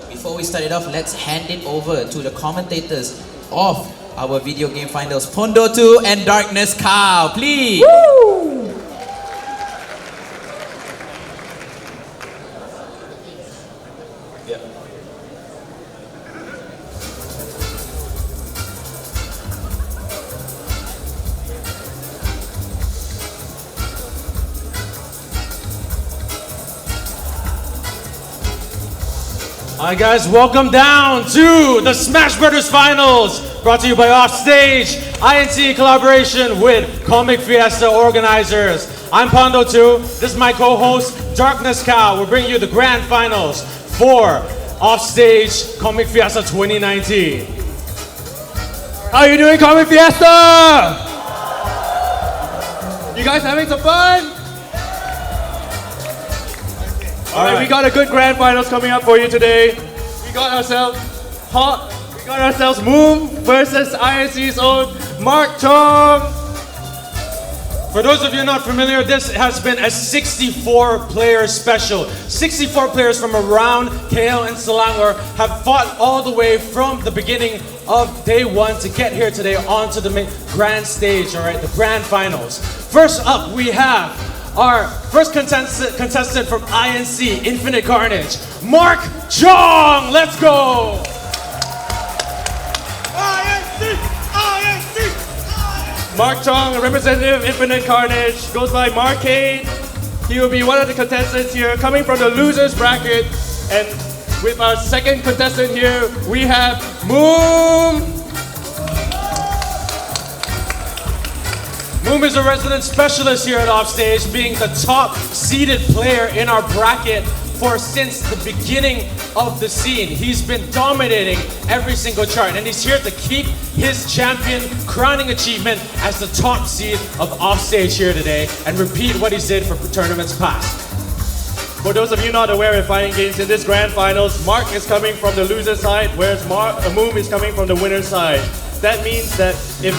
Before we start it off, let's hand it over to the commentators of our video game finals, Fiesta22 and Darkness Cow, please. Woo! Alright guys, welcome down to the Smash Brothers Finals, brought to you by Offstage, INC in collaboration with Comic Fiesta organizers. I'm Fiesta22, this is my co-host, Darkness Cow. We're bringing you the grand finals for Offstage Comic Fiesta 2019. How are you doing, Comic Fiesta? You guys having some fun? Alright, we got a good grand finals coming up for you today. We got ourselves Moom versus INC's own Mark Chong. For those of you not familiar, this has been a 64-player special. 64 players from around KL and Selangor have fought all the way from the beginning of day one to get here today onto the grand stage, alright, the grand finals. First up, we have our first contestant from INC, Infinite Carnage, Mark Chong. Let's go! Mark Chong, a representative of Infinite Carnage, goes by Marcade. He will be one of the contestants here, coming from the losers bracket. And with our second contestant here, we have Moom. Moom is a resident specialist here at Offstage, being the top seeded player in our bracket since the beginning of the scene. He's been dominating every single chart, and he's here to keep his champion crowning achievement as the top seed of Offstage here today and repeat what he did for tournaments past. For those of you not aware of fighting games, in this grand finals, Mark is coming from the loser side, whereas Moom is coming from the winner side. That means that if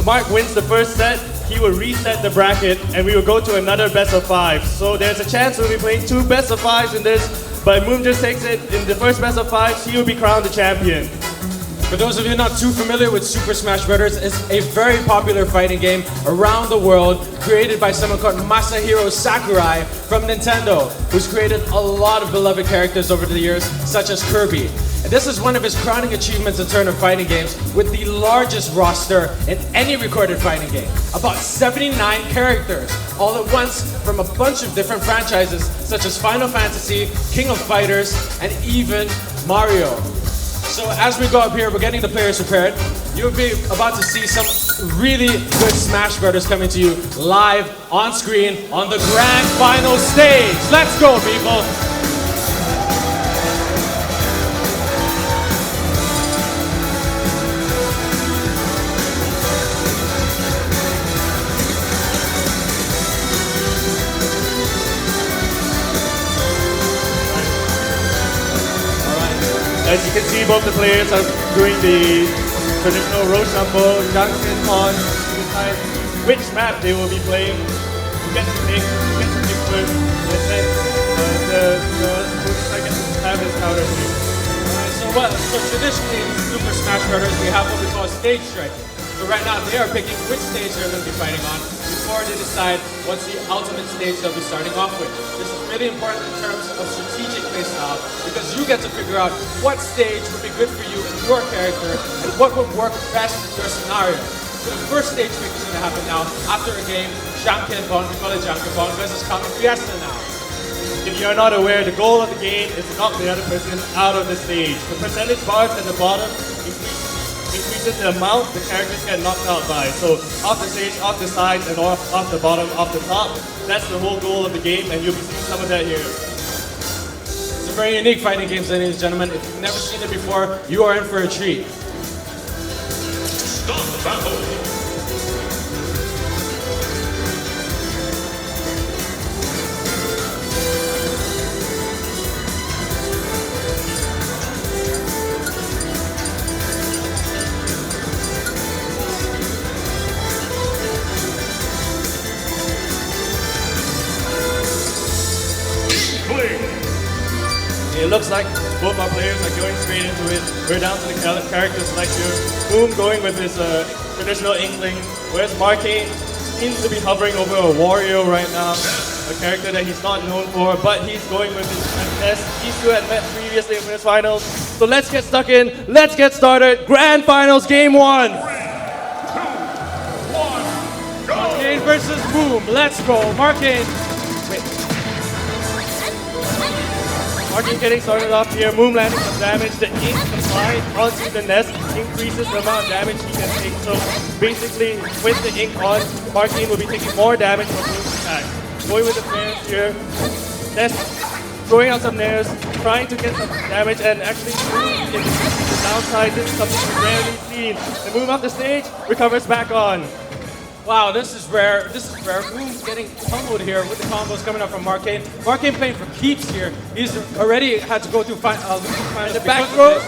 Mark wins the first set, he will reset the bracket and we will go to another best of five. So there's a chance we'll be playing two best of fives in this, but if Moom just takes it in the first best of fives, he will be crowned the champion. For those of you not too familiar with Super Smash Brothers, it's a very popular fighting game around the world, created by someone called Masahiro Sakurai from Nintendo, who's created a lot of beloved characters over the years, such as Kirby. And this is one of his crowning achievements in terms of fighting games, with the largest roster in any recorded fighting game. About 79 characters, all at once from a bunch of different franchises, such as Final Fantasy, King of Fighters, and even Mario. So as we go up here, we're getting the players prepared. You'll be about to see some really good Smash Brothers coming to you live on screen on the grand final stage. Let's go, people! As you can see, both the players are doing the traditional road shuffle, junction on, decide which map they will be playing. You get to pick first, and then I get to have his counter pick. So traditionally in Super Smash Brothers, we have what we call stage striking. So right now they are picking which stage they're going to be fighting on before they decide what's the ultimate stage they'll be starting off with. This is really important in terms of strategic playstyle, because you get to figure out what stage would be good for you and your character and what would work best in your scenario. So the first stage pick is going to happen now after a game, Jankenbon, we call it Jankenbon versus Comic Fiesta now. If you're not aware, the goal of the game is to knock the other person out of the stage. The percentage bars at the bottom increases the amount the characters get knocked out by. So off the stage, off the sides, and off the bottom, off the top. That's the whole goal of the game, and you'll be seeing some of that here. It's a very unique fighting game, ladies and gentlemen. If you've never seen it before, you are in for a treat. Stop the battle! It looks like Both our players are going straight into it. We're down to the character selection. Boom going with his traditional Inkling, whereas Marquet seems to be hovering over a Wario right now. A character that he's not known for, but he's going with his best. These two had met previously in winners finals. So let's get stuck in. Let's get started. Grand Finals Game 1. Marcane versus Boom. Let's go. Marcane. Marcane getting started off here. Moon landing some damage. The ink applied onto the nest increases the amount of damage he can take. So basically, with the ink on, Marcane will be taking more damage from Moon's attack. Going with the flares here. Nest throwing out some nairs, trying to get some damage, and actually in the downside, this is something we've rarely seen. The move off the stage, recovers back on. Wow, this is rare. This is rare. Boom's getting pummeled here with the combos coming up from Marcane. Marcane playing for keeps here. He's already had to go through losing finals. The back throw.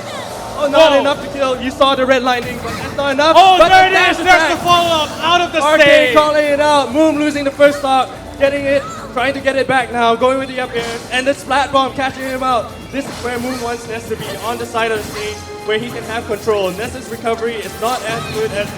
Oh, not enough to kill. You saw the red lightning, but that's not enough. Oh, but there it is. There's the follow-up out of the Marcane stage. calling it out. Moon losing the first stock, getting it, trying to get it back now, going with the up air, and the splat bomb catching him out. This is where Moon wants Ness to be, on the side of the stage, where he can have control. Ness's recovery is not as good as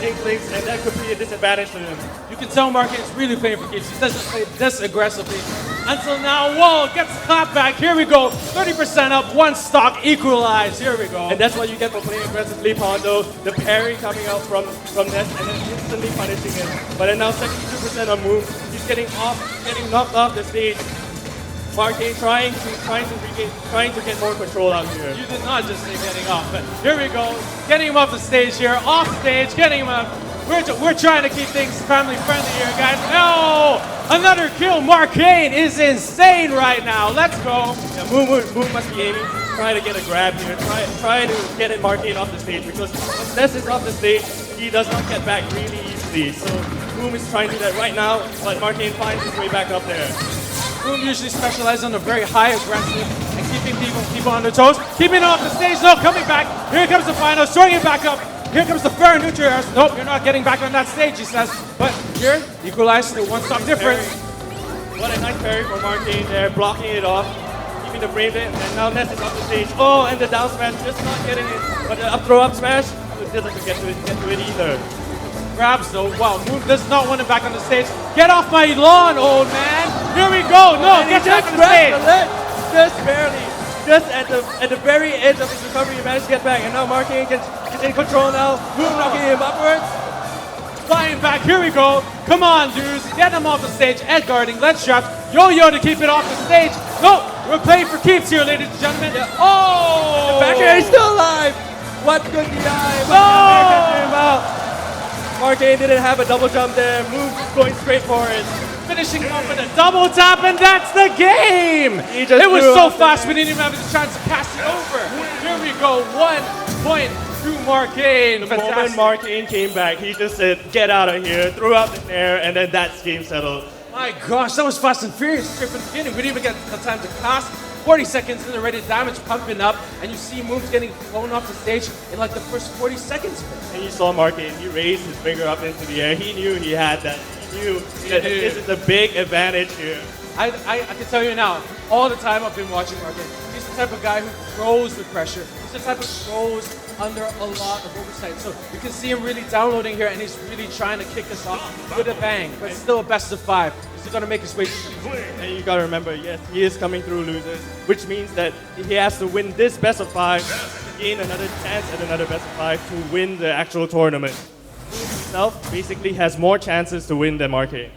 Inkling's, and that could be a disadvantage for him. You can tell Marcane is really playing for keeps. He doesn't play this aggressively. Until now, whoa, gets clapped back. Here we go. 30% up, one stock equalized. Here we go. And that's what you get for playing aggressively, Pondo. The parry coming out from Ness and then instantly punishing him. But then now 72% on move. He's getting knocked off the stage. Marcane trying to get more control out here. You did not just say getting off, but here we go. Getting him off the stage here, off stage, getting him up. We're trying to keep things family friendly here, guys. No! Another kill. Marcane is insane right now. Let's go. Yeah, Moon must be aiming, trying to get a grab here, try to get it Marcane off the stage, because once Ness is off the stage, he does not get back really easily. So Boom is trying to do that right now, but Marcane finds his way back up there. Boom usually specializes on a very high aggressive and keeping people on their toes. Keeping it off the stage, no, coming back. Here comes the final, throwing it back up. Here comes the fair neutral airs. Nope, you're not getting back on that stage, he says. But here, equalized to one stop difference. What a nice parry for Marcane there, blocking it off, keeping the frame in, and now Ness is off the stage. Oh, and the down smash, just not getting it. But the up throw up smash, it doesn't get to it either. Grabs though, wow, Moon does not want him back on the stage. Get off my lawn, old man. Here we go, no, And get he back just on the stage. grabbed the ledge, just barely. Just at the very edge of his recovery, he managed to get back, and now Marcane is in control now. Moon knocking him upwards. Flying back, here we go. Come on, dudes, get him off the stage. Ed guarding, let's draft. Yo-yo to keep it off the stage. No, we're playing for keeps here, ladies and gentlemen. Yeah. Oh! The back air is still alive. What could the eye? No! Him out. Marcane didn't have a double jump there. Moon going straight for it. Finishing off with a double tap, and that's the game! He just It was threw so up fast, the we didn't even have a chance to cast it over. Here we go, 1 point to Marcane. The moment Marcane came back, he just said, get out of here, threw out the air, and then that's game settled. My gosh, that was fast and furious straight from the beginning. We didn't even get the time to cast. 40 seconds in already, damage pumping up, and you see moves getting blown off the stage in like the first 40 seconds. And you saw Marcane, he raised his finger up into the air. He knew he had that. He knew that this is a big advantage here. I can tell you now, all the time I've been watching Marcane, he's the type of guy who throws with pressure. He's the type of throws under a lot of oversight. So you can see him really downloading here, and he's really trying to kick us off with a bang, but still a best of 5. He's going to make his way through. And you gotta remember, yes, he is coming through losers, which means that he has to win this best of 5 to gain another chance at another best of 5 to win the actual tournament. He himself basically has more chances to win than Marcane.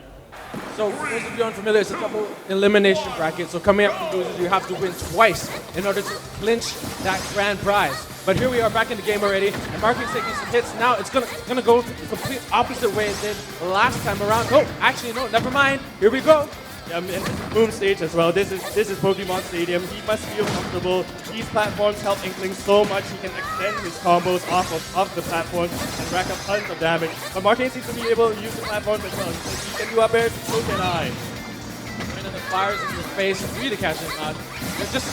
So for those of you unfamiliar, it's a double elimination bracket. So coming up from losers, you have to win twice in order to clinch that grand prize. But here we are back in the game already, and Marcane's taking some hits. Now it's gonna go the complete opposite way it did last time around. Oh, actually no, never mind. Here we go. And Boom stage as well. This is Pokemon Stadium. He must feel comfortable. These platforms help Inkling so much. He can extend his combos off the platforms and rack up tons of damage. But Marcane seems to be able to use the platforms as well. He can do up airs, so can I. And the fires in your face really catching him out. They're just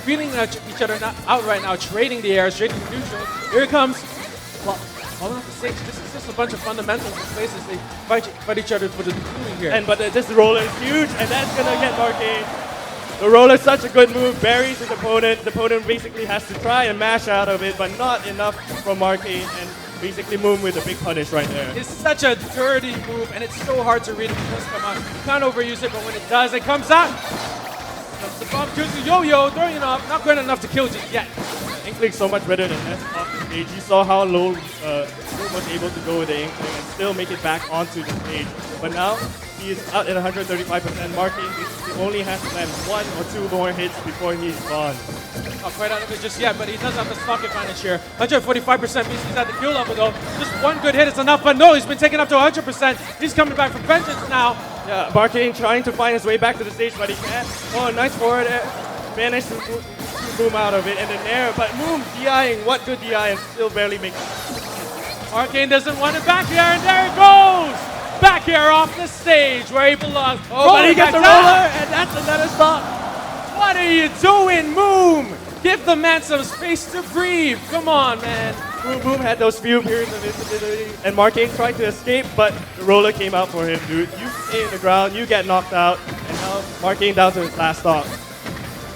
feeling each other out right now, trading the air, trading the neutral. Here it comes. Well, falling off the stage. This is just a bunch of fundamentals in places they fight each other for the doing here. But this roller is huge, and that's gonna get Marcane. The roller's such a good move, buries his opponent. The opponent basically has to try and mash out of it, but not enough from Marquine, and basically Moon with a big punish right there. It's such a dirty move, and it's so hard to read it when it does come out. You can't overuse it, but when it does, it comes out. That's the bomb kills the yo-yo, throwing it off, not good enough to kill just yet. Inkling's so much better than S off the stage. You saw how low Moon was able to go with the Inkling and still make it back onto the stage. But now, he is out at 135%. Marquine only has to land 1 or 2 more hits before he's gone. Not quite out of it just yet, but he does have the stock advantage here. 145% means he's at the kill level though. Just one good hit is enough, but no, he's been taken up to 100%. He's coming back from vengeance now. Yeah, Marquine trying to find his way back to the stage, but he can't. Oh, nice forward air. Managed to boom out of it, and then there, but Moon DIing, what good DI, and still barely making it. Marquine doesn't want it back here, and there it goes! Back here off the stage where he belongs. Oh, but he gets a roller, and that's another stop. What are you doing, Moom? Give the man some space to breathe. Come on, man. Boom had those few periods of instability, and Marquine tried to escape, but the roller came out for him, dude. You stay in the ground, you get knocked out, and now Marquine down to his last stock.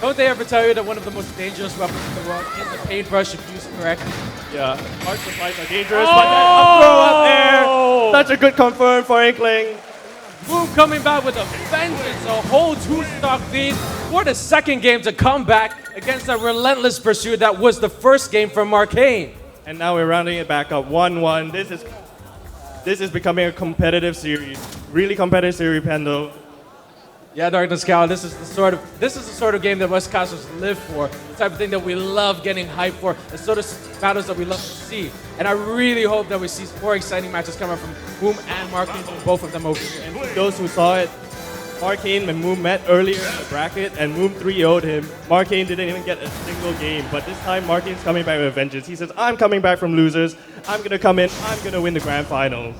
Don't they ever tell you that one of the most dangerous weapons in the world is the paintbrush if used correctly? Yeah, arc supplies are dangerous, but that up throw up there, such a good confirm for Inkling. Boom coming back with a vengeance, a whole 2-stock lead for the second game to come back against a relentless pursuit that was the first game from Marquine. And now we're rounding it back up 1-1. This is becoming a competitive series, really competitive series, Pendo. Yeah, Darkness Cow, this is the sort of game that West Coasters live for. The type of thing that we love getting hyped for. The sort of battles that we love to see. And I really hope that we see more exciting matches coming from Moom and Marquine, both of them over here. And for those who saw it, Marquine and Moom met earlier in the bracket, and Moom 3-0'd him. Marquine didn't even get a single game, but this time Marquine's coming back with a vengeance. He says, I'm coming back from losers. I'm gonna come in, I'm gonna win the grand finals.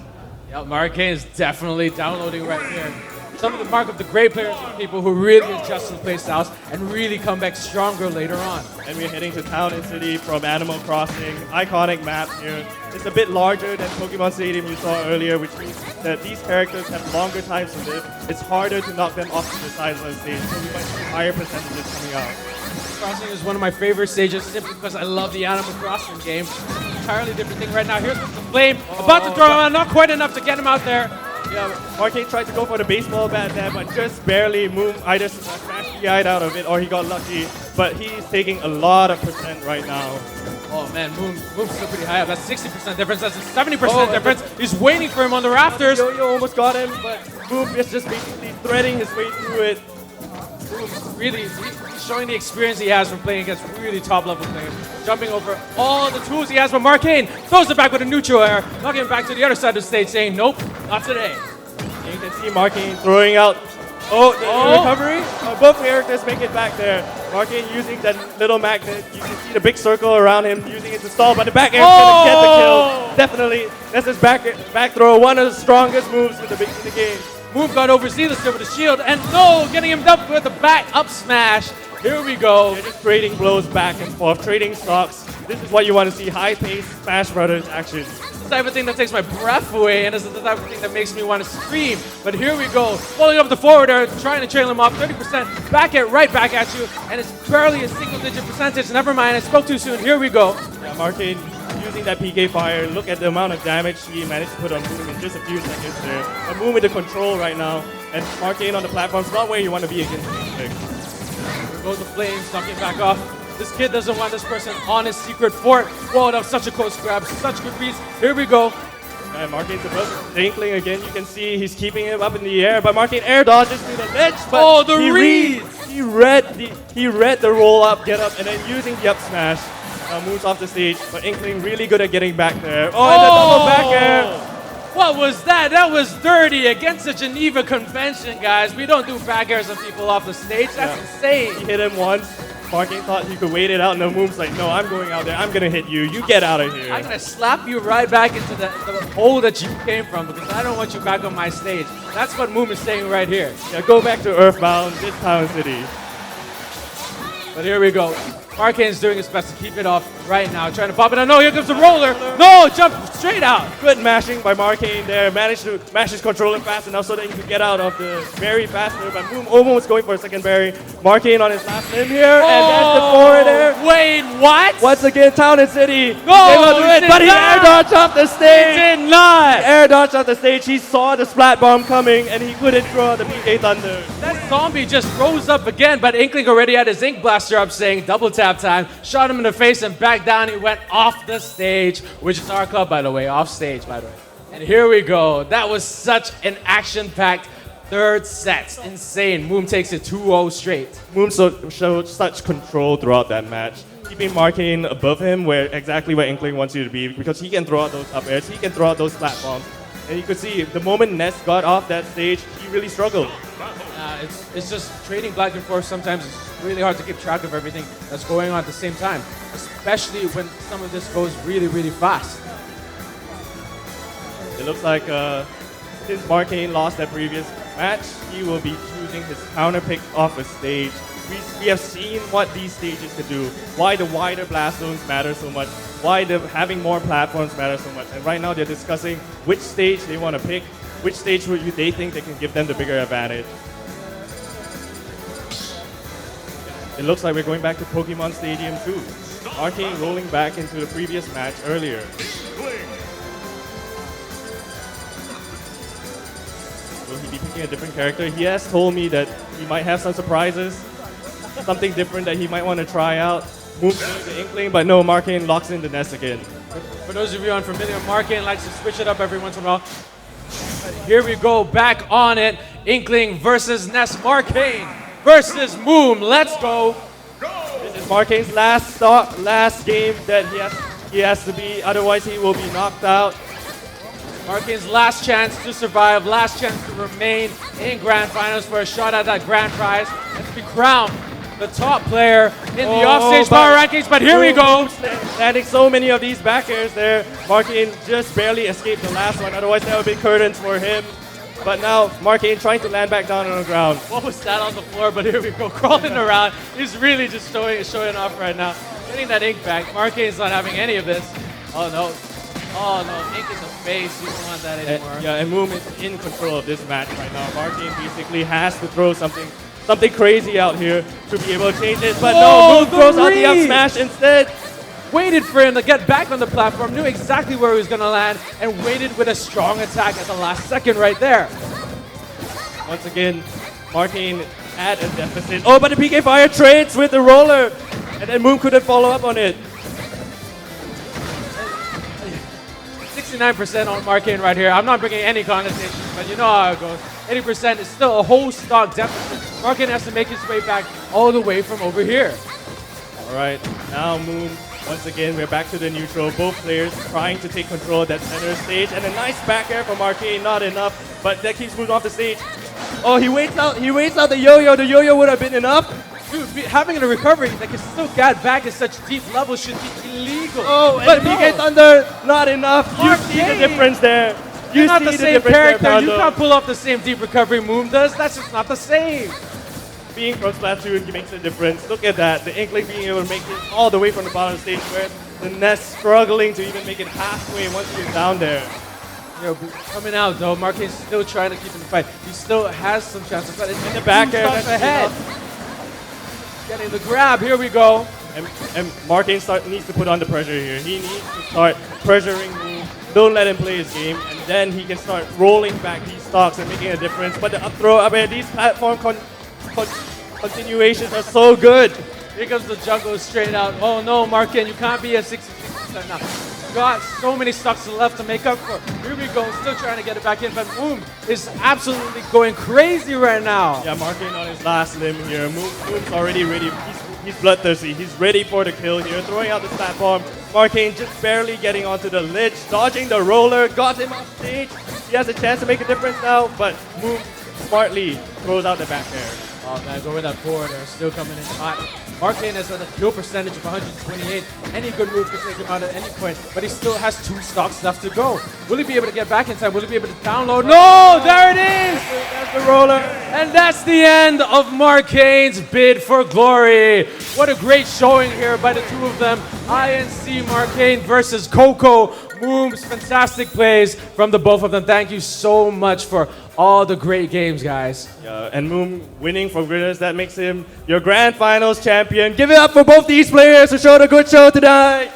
Yeah, Marquine is definitely downloading right here. Some of the mark of the great players are people who really adjust to the play styles and really come back stronger later on. And we're heading to Town and City from Animal Crossing. Iconic map here. It's a bit larger than Pokemon Stadium you saw earlier, which means that these characters have longer times to live. It's harder to knock them off to the sides of the stage, so we might see higher percentages coming out. Crossing is one of my favorite stages simply because I love the Animal Crossing game. Entirely different thing right now. Here's the flame, about to throw him out, not quite enough to get him out there. Yeah, Marquine tried to go for the baseball bat there, but just barely moved, either smashed the eye out of it or he got lucky. But he's taking a lot of percent right now. Oh man, Moon's still pretty high up. That's 60% difference, that's a 70% difference. He's waiting for him on the rafters. Yo-Yo almost got him, but Moon is just basically threading his way through it. Really, he's showing the experience he has from playing against really top level players. Jumping over all the tools he has, but Marquine throws it back with a neutral air, knocking him back to the other side of the stage, saying, nope, not today. And you can see Marquine throwing out. Oh, the recovery. Both characters make it back there. Marquine using that little magnet. You can see the big circle around him, using it to stall, but the back air is going to get the kill. Definitely. That's his back throw, one of the strongest moves in the game. Move got overzealous there with the shield, and no, getting him up with the back up smash. Here we go. They're just trading blows back and forth, trading stocks. This is what you want to see, high-paced Smash Brothers action. It's the type of thing that takes my breath away, and it's the type of thing that makes me want to scream. But here we go, following up the forward air, trying to trail him off, 30%, right back at you, and it's barely a single-digit percentage. Never mind, I spoke too soon. Here we go. Yeah, Marquine using that PK fire. Look at the amount of damage he managed to put on Moon in just a few seconds there. But Moon with the control right now, and Marquine on the platform is not where you want to be against Offstage. Here goes the flames, knocking back off. This kid doesn't want this person on his secret fort. Whoa, that was such a close grab, such good reads. Here we go. And Marquine's about to Inkling again. You can see he's keeping him up in the air, but Marquine air dodges to the ledge. But the reads! He read the roll up, get up, and then using the up smash. Moves off the stage, but Inkling really good at getting back there. Oh, and the double back air! What was that? That was dirty against the Geneva Convention, guys. We don't do back airs on people off the stage. That's insane. He hit him once. Marquine thought he could wait it out, and the move's like, no, I'm going out there. I'm going to hit you. You get out of here. I'm going to slap you right back into the hole that you came from because I don't want you back on my stage. That's what Moom is saying right here. Yeah, go back to Earthbound, this Town City. But here we go. Markane's doing his best to keep it off right now, trying to pop it out. No, here comes the roller. No, jump straight out. Good mashing by Markane there. Managed to mash his controller fast enough so that he could get out of the berry faster. But Moom almost going for a second berry. Markane on his last limb here. And that's the forward there. Wait, what? Once again, Town and City. No, but he air dodged off the stage. He did not. Air dodged off the stage. He saw the splat bomb coming and he couldn't throw out the PK Thunder. That zombie just rose up again, but Inkling already had his Ink Blaster up saying double tap time. Shot him in the face and back down. He went off the stage, which is our club, by the way. Offstage, by the way. And here we go. That was such an action-packed third set. Insane. Moom takes it 2-0 straight. Moom showed such control throughout that match. Keeping Markane above him exactly where Inkling wants you to be because he can throw out those up airs, he can throw out those flat bombs. And you could see the moment Ness got off that stage, he really struggled. It's just trading back and forth. Sometimes it's really hard to keep track of everything that's going on at the same time, especially when some of this goes really, really fast. It looks like since Markane lost that previous match, he will be choosing his counter pick off the stage. We have seen what these stages can do, why the wider blast zones matter so much, why having more platforms matter so much. And right now they're discussing which stage they want to pick, which stage they think they can give them the bigger advantage. It looks like we're going back to Pokemon Stadium 2. Markane rolling back into the previous match earlier. Will he be picking a different character? He has told me that he might have some surprises, something different that he might want to try out. Move to the Inkling, but no, Markane locks in the Nest again. For those of you unfamiliar, Markane likes to switch it up every once in a while. Here we go, back on it. Inkling versus Nest. Markane versus Moom. Let's go. This is Markane's last game that he has to be, otherwise he will be knocked out. Markane's last chance to survive, last chance to remain in Grand Finals for a shot at that grand prize and to be crowned the top player in the offstage power rankings. But here we go. Landing so many of these back airs there. Markane just barely escaped the last one, otherwise that would be curtains for him. But now Markane trying to land back down on the ground. What was that on the floor? But here we go, crawling around. He's really just showing off right now. Getting that ink back. Markane's not having any of this. Oh no. Oh no, ink in the face. You don't want that anymore. And Moom is in control of this match right now. Markane basically has to throw something crazy out here to be able to change this. But no, Moom throws out the up smash instead. Waited for him to get back on the platform, knew exactly where he was going to land, and waited with a strong attack at the last second right there. Once again, Markane at a deficit. Oh, but the PK Fire trades with the roller, and then Moom couldn't follow up on it. 69% on Markane right here. I'm not bringing any connotation, but you know how it goes. 80% is still a whole stock deficit. Markane has to make his way back all the way from over here. All right, now Moom. Once again, we're back to the neutral. Both players trying to take control of that center stage. And a nice back air from Markane, not enough. But that keeps moving off the stage. Oh, he waits out the yo-yo. The yo-yo would have been enough. Dude, having a recovery that can still get back at such deep levels should be illegal. Oh, but PK Thunder, not enough. You see the difference there. You're not the same character. You can't pull off the same deep recovery Moom does. That's just not the same. Being from Splatoon, he makes a difference. Look at that. The Inkling being able to make it all the way from the bottom of the stage, where the Nest struggling to even make it halfway once he's down there. Yo, coming out though, Markane's still trying to keep him in the fight. He still has some chances, but it's in the back air. Ahead. Getting the grab. Here we go. And Markane needs to put on the pressure here. He needs to start pressuring Moom. Don't let him play his game, and then he can start rolling back these stocks and making a difference. But the up throw, I mean, these platform continuations are so good. Here comes the jungle straight out. Oh no, Markane, you can't be at 66% now. You got so many stocks left to make up for. Here we go, still trying to get it back in, but Moom is absolutely going crazy right now. Yeah, Markane on his last limb here. Moom's already ready. He's bloodthirsty. He's ready for the kill here. Throwing out the platform. Markane just barely getting onto the ledge, dodging the roller, got him off stage. He has a chance to make a difference now, but Moom smartly throws out the back air. Oh man, go with that forward there, still coming in hot. Markane has a kill percentage of 128. Any good move can take him out at any point, but he still has 2 stocks left to go. Will he be able to get back in time? Will he be able to download? No, there it is! That's the roller. And that's the end of Markane's bid for glory. What a great showing here by the two of them. INC Markane versus Coco Mooms. Fantastic plays from the both of them. Thank you so much for all the great games, guys. Yeah, and Moom winning for Gritters, that makes him your Grand Finals champion. Give it up for both these players who showed a good show tonight.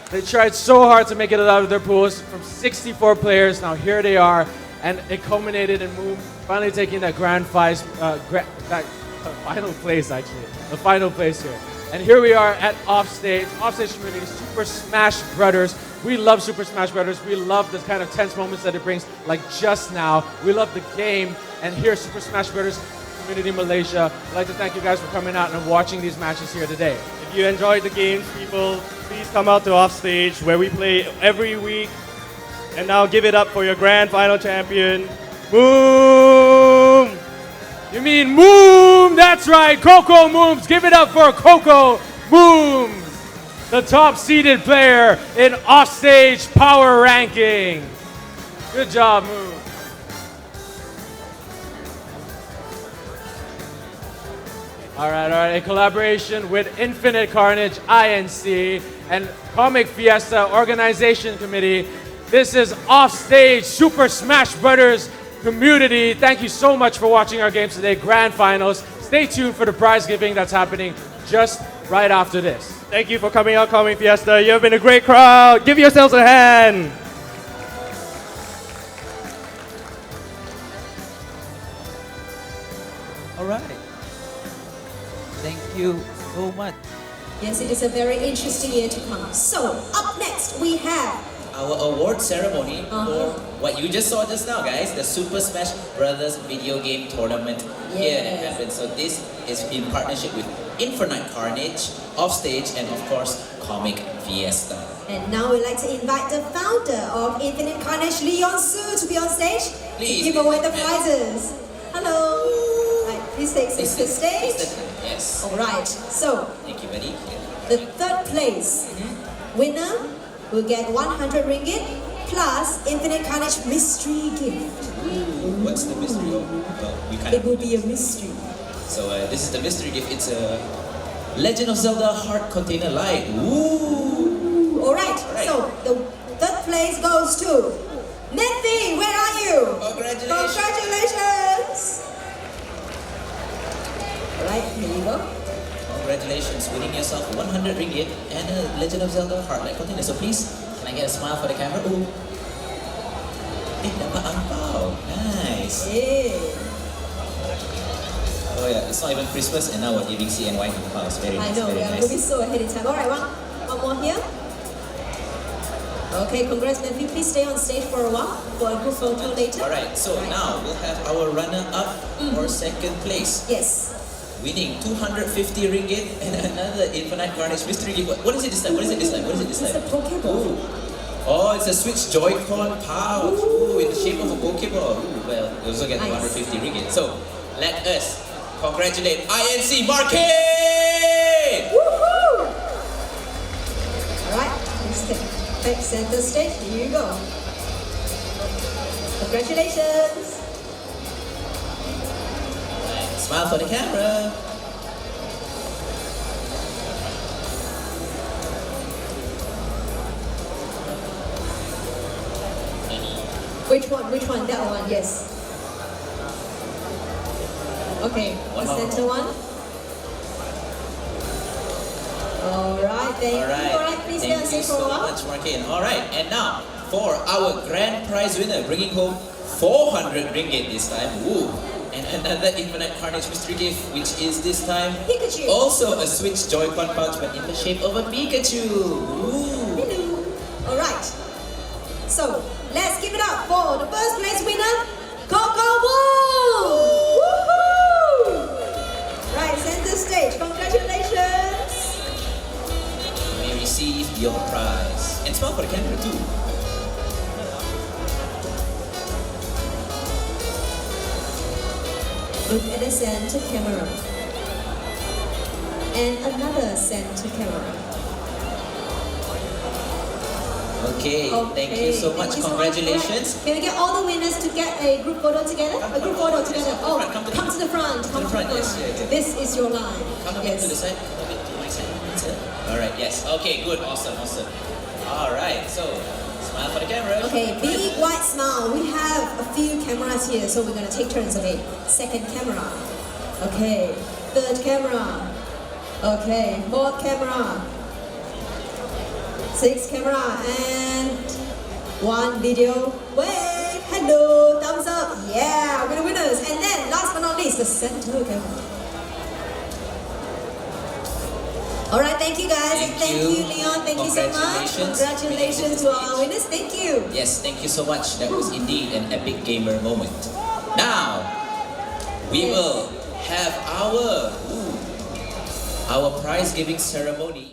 They tried so hard to make it out of their pools from 64 players. Now here they are, and it culminated in Moom finally taking that final place, actually. The final place here. And here we are at Offstage. Offstage community, Super Smash Brothers. We love Super Smash Brothers. We love the kind of tense moments that it brings, like just now. We love the game. And here, Super Smash Brothers community Malaysia. I'd like to thank you guys for coming out and watching these matches here today. If you enjoyed the games, people, please come out to Offstage where we play every week. And now give it up for your Grand Final champion, Moom! You mean Moom? That's right, Coco Mooms. Give it up for Coco Mooms, the top-seeded player in Offstage power ranking. Good job, Moom. All right. In collaboration with Infinite Carnage, INC, and Comic Fiesta Organization Committee, this is Offstage Super Smash Brothers community. Thank you so much for watching our games today, Grand Finals. Stay tuned for the prize giving that's happening just right after this. Thank you for coming out, Comic Fiesta. You have been a great crowd. Give yourselves a hand. All right. Thank you so much. Yes, it is a very interesting year to come. So, up next we have Our award ceremony for what you just saw just now, guys, the Super Smash Brothers video game tournament here that happened. So this is in partnership with Infinite Carnage, Offstage, and of course, Comic Fiesta. And now we'd like to invite the founder of Infinite Carnage, Leon Su, to be on stage Please, to give away the prizes. Hello. Right, please take to the stage. Yes. All right. So, Thank you, buddy. the third place winner will get 100 ringgit plus Infinite Carnage mystery gift. What's the mystery? Well, we kind It will be a mystery. So this is the mystery gift. It's a Legend of Zelda Heart Container Light. Ooh. All right. So the third place goes to Nethy. Where are you? Congratulations. Congratulations. All right. Here you go. Congratulations, winning yourself 100 ringgit and a Legend of Zelda Heart Light Container. So please, can I get a smile for the camera? Ooh. Dapat angpao. Nice. Yeah. Oh yeah, it's not even Christmas and now we're giving CNY angpaos. Very I nice, know. very We are nice. moving so ahead in time. All right. One more here. Okay. Congrats, Nethy. Please stay on stage for a while for a group photo later. Alright, so now we'll have our runner-up for second place. Yes. Winning 250 ringgit and another Infinite Carnage mystery gift. What is it this time? What is it this time? What is it this It's time? a Pokeball. Ooh. Oh, it's a Switch Joy-Con pouch. Ooh, in the shape of a Pokeball. Ooh, well, you also get Nice. 250 ringgit. So, let us congratulate INC Market! Woohoo! Alright, let's take center stage. Here you go. Congratulations! Smile for the camera. Which one? Which one? That one, yes. Okay, the center one. Alright, thank you. Alright, please stay on Thank you stage for a so while. much, Markin. Alright, and now for our grand prize winner, bringing home 400 ringgit this time. Ooh. And another Infinite Carnage mystery gift, which is this time Pikachu. also a Switch Joy-Con pouch, but in the shape of a Pikachu. Ooh. Hello. Alright. So, let's give it up for the first place winner, Coco Woo! Woohoo! Right, center stage. Congratulations! You may receive your prize. And smile for the camera too. center camera. And another center camera. Okay, thank you so much. Thank you Congratulations. Right. Can we get all the winners to get a group photo together? A group photo together. Oh, come to the front. Come to the front. Yes, yeah. This is your line. Come a bit to the side. Come a bit to my side. That's it. All right. Yes. Okay. Good. Awesome. All right. So, smile for the camera. Okay. Big white smile. We have a few cameras here, so we're gonna take turns. Okay. Second camera. Okay. Third camera. Okay. Fourth camera. Sixth camera and one video. Wave. Hello. Thumbs up. Yeah. We're the winners. And then last but not least, the center camera. All right, thank you guys. Thank you, Leon. Thank you so much. Congratulations to our winners. Thank you. Yes, thank you so much. That was indeed an epic gamer moment. Now, we will have our prize giving ceremony.